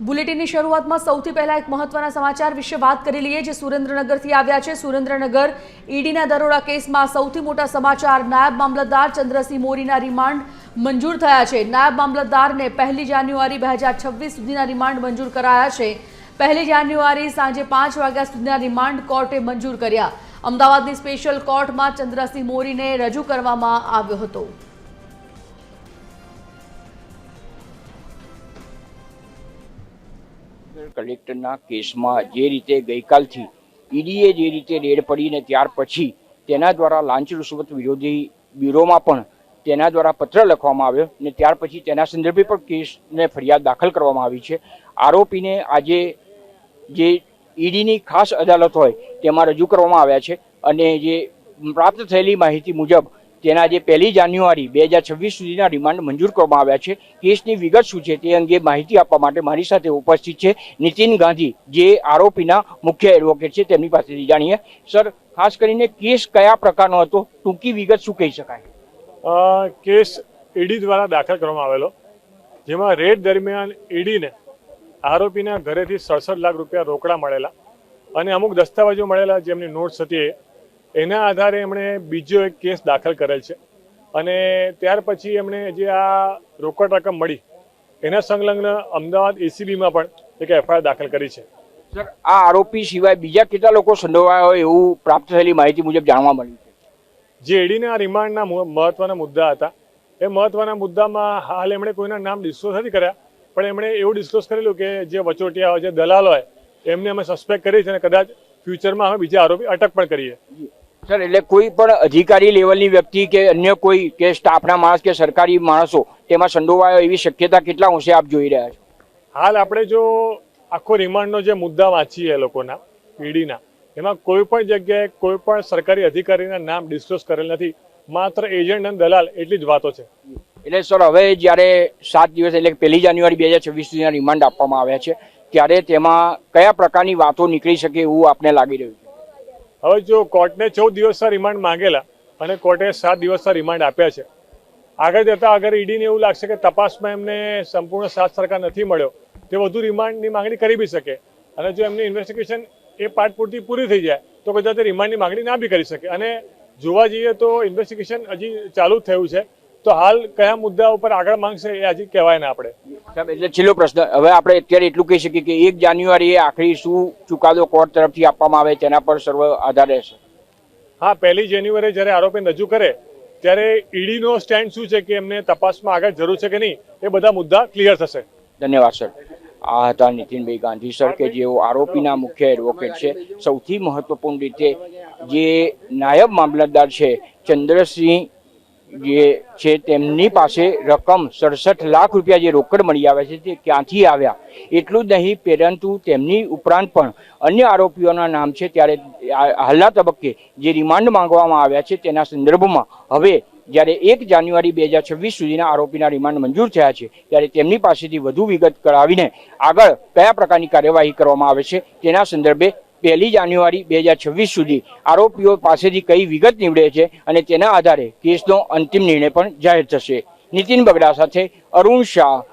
બુલેટિનની શરૂઆતમાં સૌથી પહેલા એક મહત્વના સમાચાર વિશે વાત કરી લઈએ જે સુરેન્દ્રનગરથી આવ્યા છે। સુરેન્દ્રનગર ઈડીના દરોડા કેસમાં સૌથી મોટા સમાચાર નાયબ મામલતદાર ચંદ્રસિંહ મોરીના રિમાન્ડ મંજૂર થયા છે। નાયબ મામલતદારને 1 જાન્યુઆરી 2026 સુધીના રિમાન્ડ મંજૂર કરાયા છે। 1 જાન્યુઆરી સાંજે 5 વાગ્યા સુધીના રિમાન્ડ કોર્ટે મંજૂર કર્યા। અમદાવાદની સ્પેશિયલ કોર્ટમાં ચંદ્રસિંહ મોરીને રજૂ કરવામાં આવ્યો હતો। કલેક્ટરના કેસમાં જે રીતે ગઈકાલથી ઈડીએ જે રીતે રેડ પડીને ત્યાર પછી તેના દ્વારા લાંચ રૂશ્વત વિરોધી બ્યુરોમાં પણ તેના દ્વારા પત્ર લખવામાં આવ્યો ને ત્યાર પછી તેના સંદર્ભે પણ કેસને ફરિયાદ દાખલ કરવામાં આવી છે। આરોપીને આજે જે ઈડીની ખાસ અદાલત હોય તેમાં રજૂ કરવામાં આવ્યા છે અને જે પ્રાપ્ત થયેલી માહિતી મુજબ તેના જે 1 જાન્યુઆરી 2026 સુધીના રિમાન્ડ મંજૂર કરવામાં આવ્યા છે। કેસની વિગત શું છે તે અંગે માહિતી આપવા માટે મારી સાથે ઉપસ્થિત છે નીતિન ગાંધી, જે આરોપીના મુખ્ય એડવોકેટ છે, તેમની પાસેથી જાણીએ। સર, ખાસ કરીને કેસ કયા પ્રકારનો હતો, ટૂંકી વિગત શું કહી શકાય? કેસ ઈડી દ્વારા દાખલ કરવામાં આવેલો, જેમાં રેડ દરમિયાન ઈડીને આરોપીના ઘરેથી 67 લાખ રૂપિયા રોકડા મળેલા અને અમુક દસ્તાવેજો મળેલા જેમની નોટ્સ હતી એના આધારે એમણે બીજો એક કેસ દાખલ કરેલ છે અને ત્યાર પછી એમણે જે આ રોકડ રકમ મળી એના સંલગ્ન અમદાવાદ એસીબીમાં પણ એક એફઆઈઆર દાખલ કરી છે। સર, આ આરોપી સિવાય બીજા કેટલા લોકો સંડોવાયા હોય એવું પ્રાપ્ત થયેલી માહિતી મુજબ જાણવા મળ્યું છે? જે ઈડીના રિમાન્ડના મહત્વના મુદ્દા હતા એ મહત્વના મુદ્દામાં હાલ એમણે કોઈના નામ ડિસ્ક્લોઝ નથી કર્યા, પણ એમણે એવું ડિસ્ક્લોઝ કરેલું કે જે વચોટિયા હોય, જે દલાલ હોય એમને અમે સસ્પેક્ટ કરી છે અને કદાચ ફ્યુચરમાં અમે બીજા આરોપી અટક પણ કરીએ। સર, એટલે કોઈ પણ અધિકારી લેવલની વ્યક્તિ કે અન્ય કોઈ કે સ્ટાફના માણસ કે સરકારી માણસો તેમાં સંડોવાયો એવી શક્યતા કેટલા અંશે આપ જોઈ રહ્યા છો? હાલ આપણે જો આખો રિમાન્ડનો જે મુદ્દા વાંચીએ લોકોના ઈડીના, એમાં કોઈ પણ જગ્યાએ કોઈ પણ સરકારી અધિકારીના નામ ડિસ્ક્લોઝ કરેલ નથી, માત્ર એજન્ટ અને દલાલ એટલી જ વાતો છે। એટલે સર, હવે જ્યારે 7 દિવસ એટલે 1 જાન્યુઆરી 2026 સુધીના રિમાન્ડ આપવામાં આવ્યા છે ત્યારે તેમાં કયા પ્રકારની વાતો નીકળી શકે એવું આપને લાગી રહ્યું છે? હવે જો કોર્ટને 14 દિવસના રિમાન્ડ માંગેલા અને કોર્ટે 7 દિવસના રિમાન્ડ આપ્યા છે, આગળ જતાં અગર ઈડીને એવું લાગશે કે તપાસમાં એમને સંપૂર્ણ સાથ સરકાર નથી મળ્યો તે વધુ રિમાન્ડની માંગણી કરી બી શકે અને જો એમની ઇન્વેસ્ટિગેશન એ પાર્ટ પૂરતી પૂરી થઈ જાય તો કદાચ રિમાન્ડની માંગણી ના બી કરી શકે। અને જોવા જઈએ તો ઇન્વેસ્ટિગેશન હજી ચાલુ જ થયું છે, તો હાલ કયા મુદ્દા ઉપર આગળ માંગશે એ હજી કહેવાય ના આપણે। સાહેબ, એટલે છેલ્લો પ્રશ્ન, હવે આપણે અત્યારે એટલું કહી શકીએ કે 1 જાન્યુઆરીએ આખરી શું ચુકાદો કોર્ટ તરફથી આપવામાં આવે તેના પર સર્વ આધાર રહેશે? હા, 1 જાન્યુઆરીએ જ્યારે આરોપી રજૂ કરે ત્યારે ઈડીનો સ્ટેન્ડ શું છે કે એમને તપાસમાં આગળ જરૂર છે કે નહીં એ બધા મુદ્દા ક્લિયર થશે। ધન્યવાદ સર। આ હતા નીતિનભાઈ ગાંધી સર કે જેઓ આરોપીના મુખ્ય એડવોકેટ છે। સૌથી મહત્વપૂર્ણ રીતે જે નાયબ મામલતદાર છે ચંદ્રસિંહ જે છે તેમની પાસે રકમ 67 લાખ રૂપિયા જે રોકડ મળી આવે છે તે ક્યાંથી આવ્યા એટલું જ નહીં, પરંતુ તેમની ઉપરાંત પણ અન્ય આરોપીઓના નામ છે। ત્યારે હાલના તબક્કે જે રિમાન્ડ માંગવામાં આવ્યા છે તેના સંદર્ભમાં હવે જ્યારે 1 જાન્યુઆરી 2026 સુધીના આરોપીના રિમાન્ડ મંજૂર થયા છે ત્યારે તેમની પાસેથી વધુ વિગત કરાવીને આગળ કયા પ્રકારની કાર્યવાહી કરવામાં આવે છે તેના સંદર્ભે 1 જાન્યુઆરી 2026 સુધી આરોપીઓ પાસેથી કઈ વિગત નીવડે છે અને તેના આધારે કેસનો અંતિમ નિર્ણય પણ જાહેર થશે। નીતિન બગડા સાથે અરુણ શાહ,